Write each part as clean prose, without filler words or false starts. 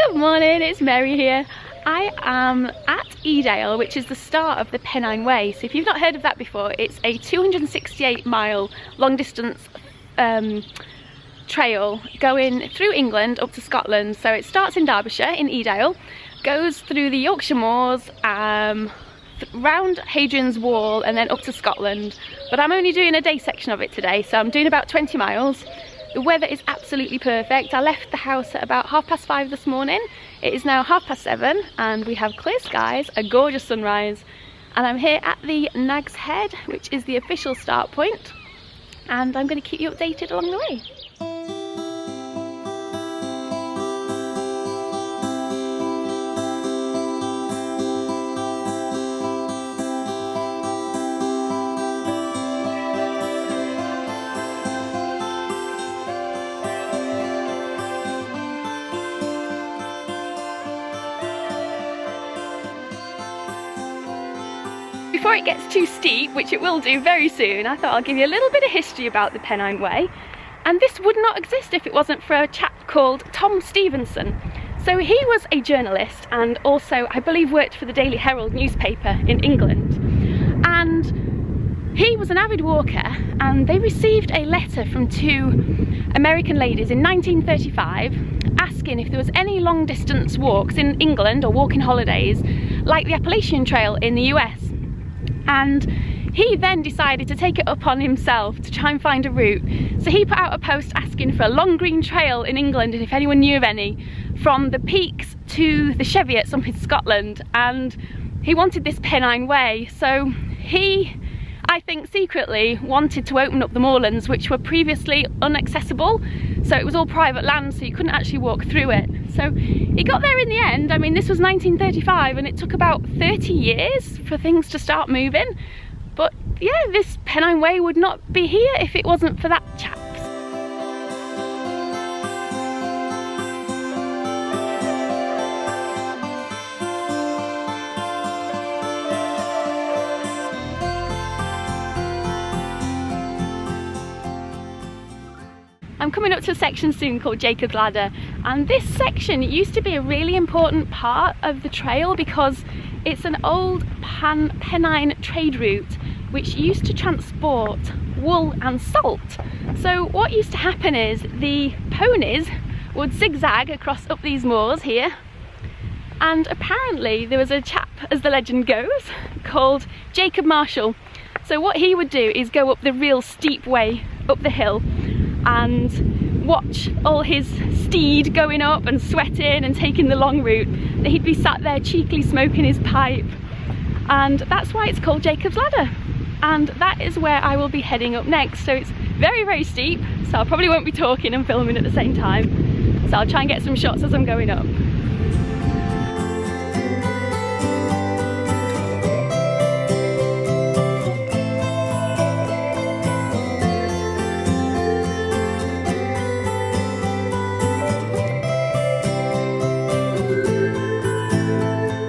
Good morning, it's Mary here. I am at Edale, which is the start of the Pennine Way. So if you've not heard of that before, it's a 268-mile long distance trail going through England up to Scotland. So it starts in Derbyshire in Edale, goes through the Yorkshire Moors, round Hadrian's Wall and then up to Scotland. But I'm only doing a day section of it today, so I'm doing about 20 miles. The weather is absolutely perfect. I left the house at about 5:30 this morning. It is now 7:30 and we have clear skies, a gorgeous sunrise, and I'm here at the Nag's Head, which is the official start point, and I'm going to keep you updated along the way. Before it gets too steep, which it will do very soon, I thought I'll give you a little bit of history about the Pennine Way. And this would not exist if it wasn't for a chap called Tom Stevenson. So he was a journalist and also, I believe, worked for the Daily Herald newspaper in England. And he was an avid walker, and they received a letter from two American ladies in 1935 asking if there was any long distance walks in England or walking holidays like the Appalachian Trail in the US. And he then decided to take it upon himself to try and find a route. So he put out a post asking for a long green trail in England, and if anyone knew of any, from the Peaks to the Cheviots up in Scotland. And he wanted this Pennine Way. So he, I think, secretly wanted to open up the moorlands, which were previously inaccessible. So it was all private land, so you couldn't actually walk through it. So he got there in the end. I mean, this was 1935 and it took about 30 years for things to start moving. But yeah, this Pennine Way would not be here if it wasn't for that chap. I'm coming up to a section soon called Jacob's Ladder, and this section used to be a really important part of the trail because it's an old Pennine trade route which used to transport wool and salt. So what used to happen is the ponies would zigzag across up these moors here, and apparently there was a chap, as the legend goes, called Jacob Marshall. So what he would do is go up the real steep way up the hill and watch all his steed going up and sweating and taking the long route. He'd be sat there cheekily smoking his pipe, and that's why it's called Jacob's Ladder. And that is where I will be heading up next. So it's very, very steep, so I probably won't be talking and filming at the same time. So I'll try and get some shots as I'm going up.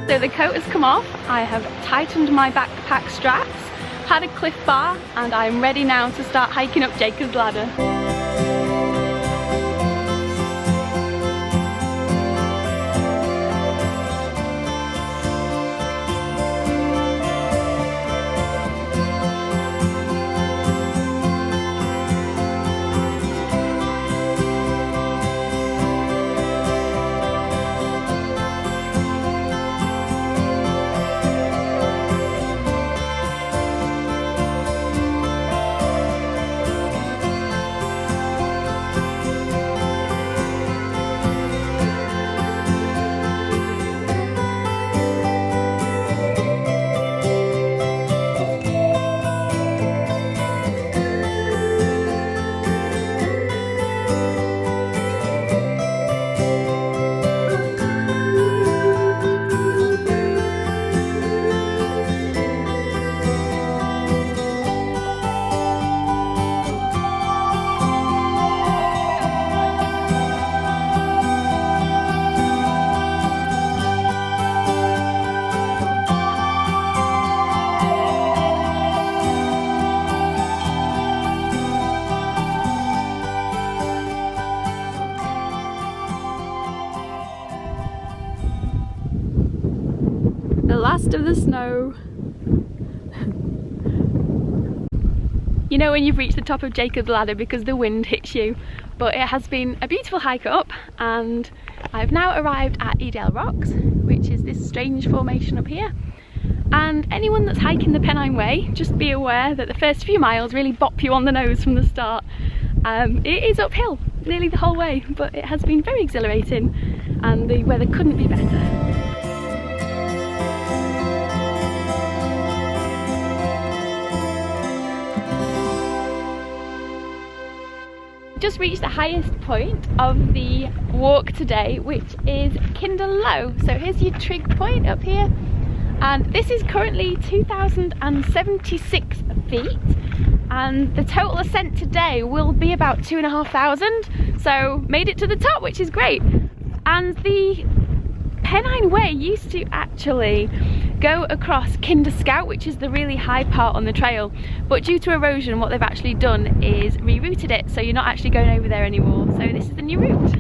So the coat has come off, I have tightened my backpack straps, had a Cliff Bar, and I'm ready now to start hiking up Jacob's Ladder. last of the snow. You know when you've reached the top of Jacob's Ladder because the wind hits you, but it has been a beautiful hike up, and I've now arrived at Edale Rocks, which is this strange formation up here. And anyone that's hiking the Pennine Way, just be aware that the first few miles really bop you on the nose from the start. It is uphill nearly the whole way, but it has been very exhilarating and the weather couldn't be better. Just reached the highest point of the walk today, which is Kinder Low. So here's your trig point up here, and this is currently 2,076 feet, and the total ascent today will be about 2,500. So made it to the top, which is great. And the Pennine Way used to actually go across Kinder Scout, which is the really high part on the trail, but due to erosion what they've actually done is rerouted it, so you're not actually going over there anymore. So this is the new route.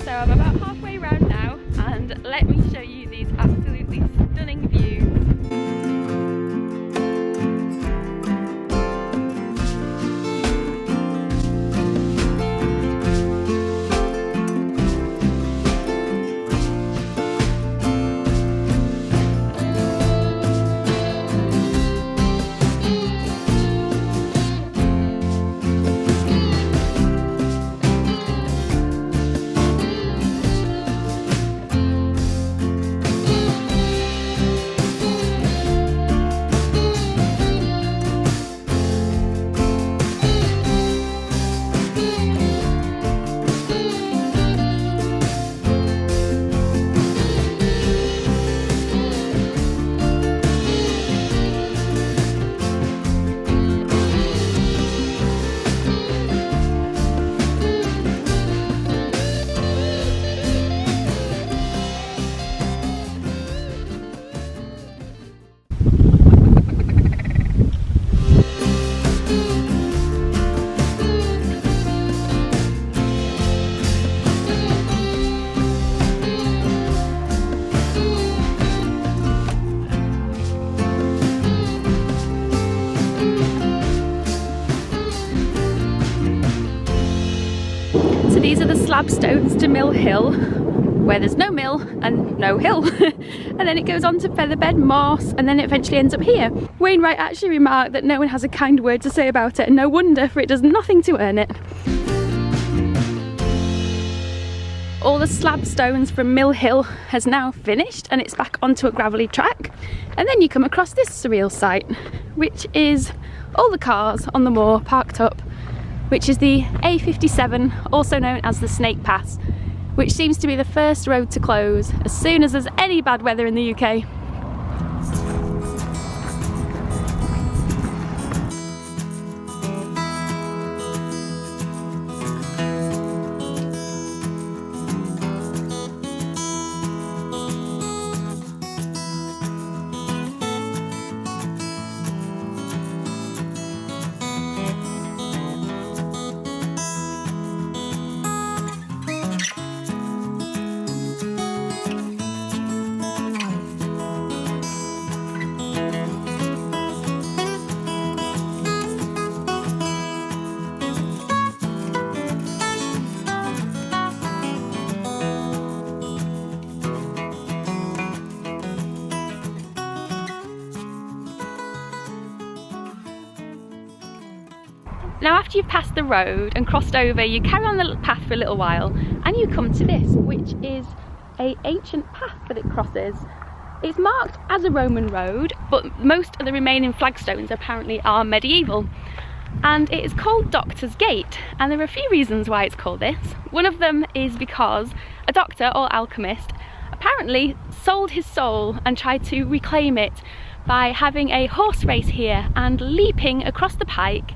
So I'm about halfway around now, and let me show you these absolutely stunning views. These are the slab stones to Mill Hill, where there's no mill and no hill. And then it goes on to Featherbed, Moss, and then it eventually ends up here. Wainwright actually remarked that no one has a kind word to say about it, and no wonder, for it does nothing to earn it. All the slab stones from Mill Hill has now finished, and it's back onto a gravelly track. And then you come across this surreal sight, which is all the cars on the moor parked up, which is the A57, also known as the Snake Pass, which seems to be the first road to close as soon as there's any bad weather in the UK. after you've passed the road and crossed over, you carry on the path for a little while and you come to this, which is an ancient path that it crosses. It's marked as a Roman road, but most of the remaining flagstones apparently are medieval. And it is called Doctor's Gate, and there are a few reasons why it's called this. One of them is because a doctor or alchemist apparently sold his soul and tried to reclaim it by having a horse race here and leaping across the pike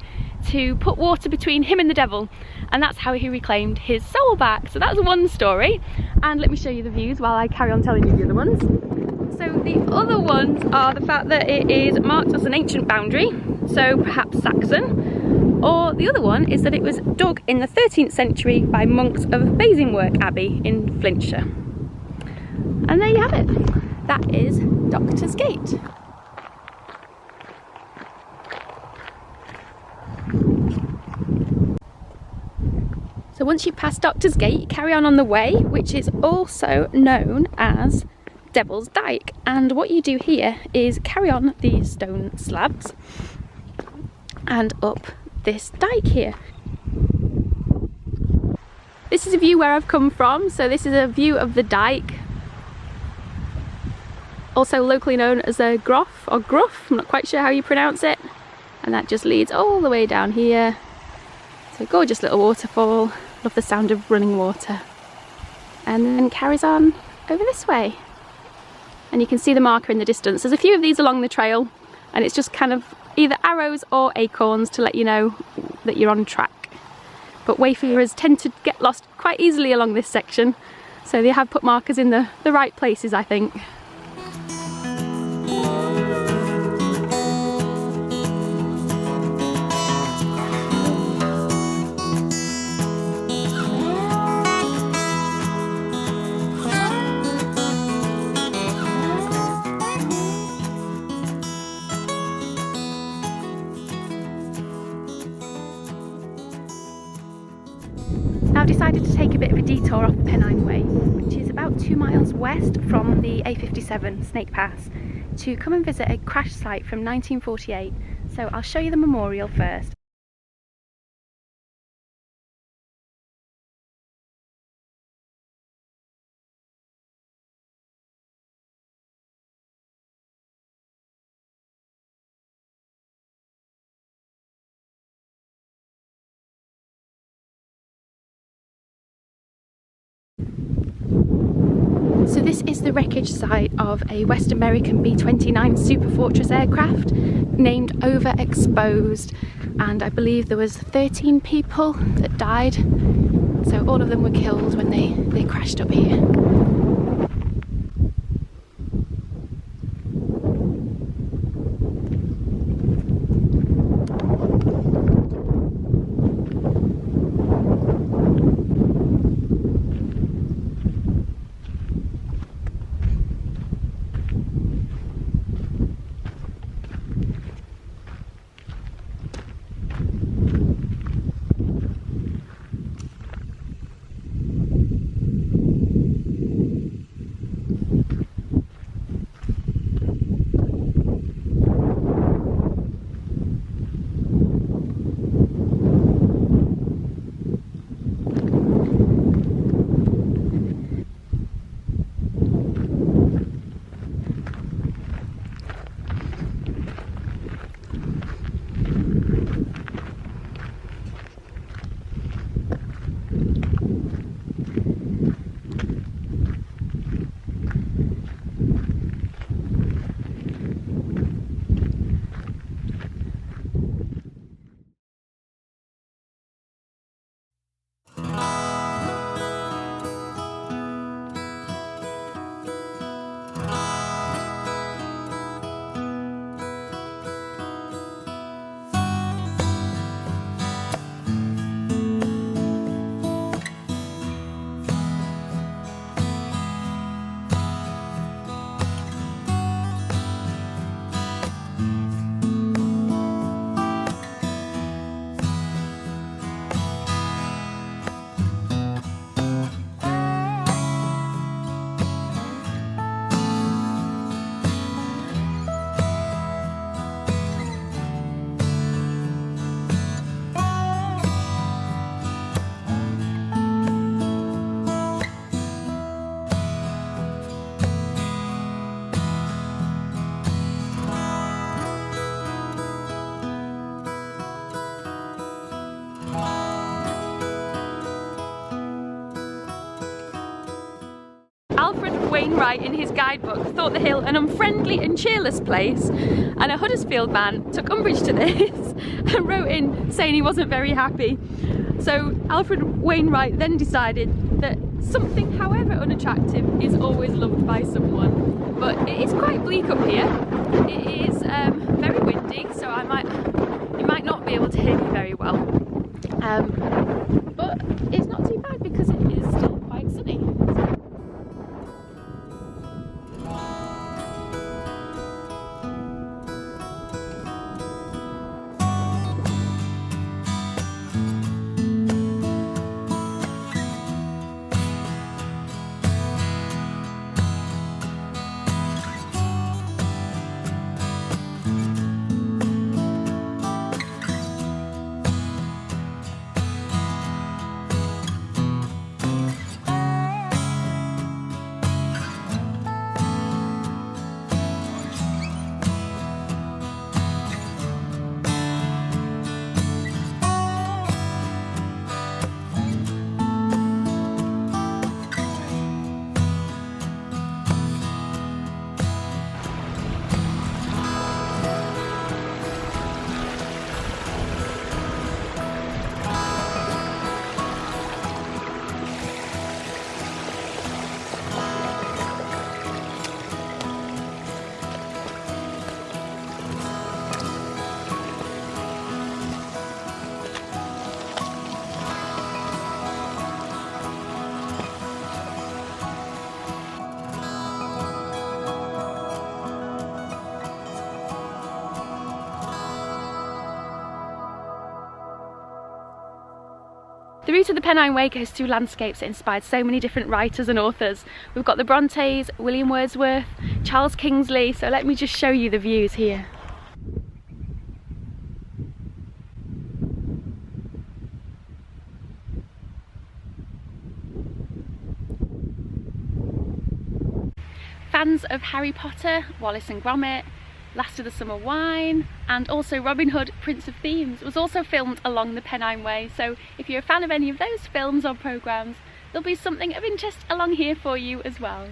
to put water between him and the devil, and that's how he reclaimed his soul back. So that's one story, and let me show you the views while I carry on telling you the other ones. So the other ones are the fact that it is marked as an ancient boundary, so perhaps Saxon, or the other one is that it was dug in the 13th century by monks of Basingwork Abbey in Flintshire. And there you have it. That is Doctor's Gate. So once you pass Doctor's Gate, you carry on the way, which is also known as Devil's Dike, and what you do here is carry on these stone slabs and up this dike here. This is a view where I've come from, so this is a view of the dike, also locally known as a groff or gruff, I'm not quite sure how you pronounce it, and that just leads all the way down here. So gorgeous little waterfall, love the sound of running water, and then carries on over this way. And you can see the marker in the distance. There's a few of these along the trail, and it's just kind of either arrows or acorns to let you know that you're on track. But wayfarers tend to get lost quite easily along this section, so they have put markers in the right places, I think. I've decided to take a bit of a detour off the Pennine Way, which is about 2 miles west from the A57 Snake Pass, to come and visit a crash site from 1948. So I'll show you the memorial first. So this is the wreckage site of a West American B-29 Superfortress aircraft named Overexposed, and I believe there was 13 people that died, so all of them were killed when they crashed up here. Alfred Wainwright in his guidebook thought the hill an unfriendly and cheerless place, and a Huddersfield man took umbrage to this and wrote in saying he wasn't very happy. So Alfred Wainwright then decided that something, however unattractive, is always loved by someone. But it is quite bleak up here. It is very windy, so you might not be able to hear me very well. But it's not too bad because it is still quite sunny. The route of the Pennine Way goes through landscapes that inspired so many different writers and authors. We've got the Brontes, William Wordsworth, Charles Kingsley, so let me just show you the views here. Fans of Harry Potter, Wallace and Gromit, Last of the Summer Wine, and also Robin Hood, Prince of Thieves was also filmed along the Pennine Way, so if you're a fan of any of those films or programmes, there'll be something of interest along here for you as well.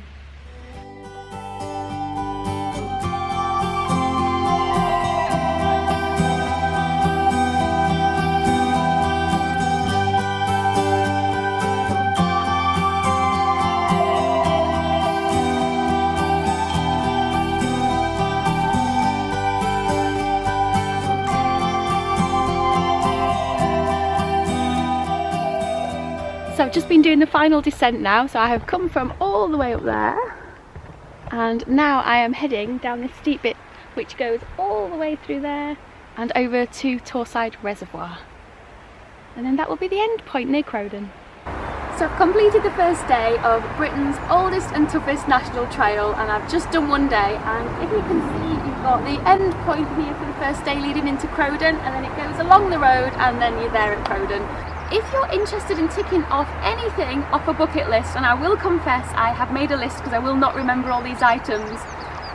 So I've just been doing the final descent now, so I have come from all the way up there and now I am heading down this steep bit which goes all the way through there and over to Torside Reservoir, and then that will be the end point near Crowden. So I've completed the first day of Britain's oldest and toughest national trail, and I've just done one day, and if you can see you've got the end point here for the first day leading into Crowden, and then it goes along the road and then you're there at Crowden. If you're interested in ticking off anything off a bucket list, and I will confess I have made a list because I will not remember all these items,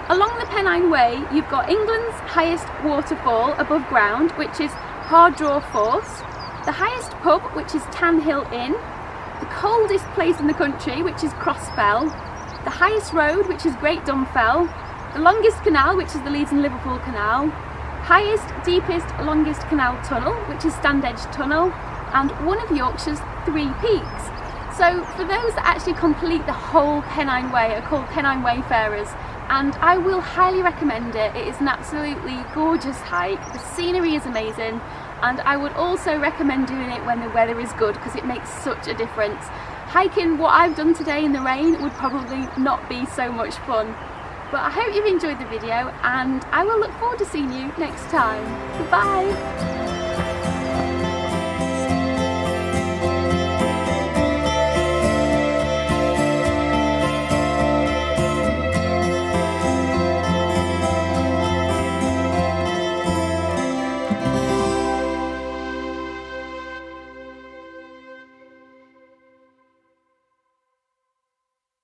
along the Pennine Way you've got England's highest waterfall above ground, which is Hardraw Force, the highest pub, which is Tan Hill Inn, the coldest place in the country, which is Crossfell, the highest road, which is Great Dunfell, the longest canal, which is the Leeds and Liverpool Canal, highest, deepest, longest canal tunnel, which is Standedge Tunnel, and one of Yorkshire's 3 peaks. So for those that actually complete the whole Pennine Way are called Pennine Wayfarers, and I will highly recommend it. It is an absolutely gorgeous hike, the scenery is amazing, and I would also recommend doing it when the weather is good because it makes such a difference. Hiking what I've done today in the rain would probably not be so much fun. But I hope you've enjoyed the video, and I will look forward to seeing you next time. Goodbye!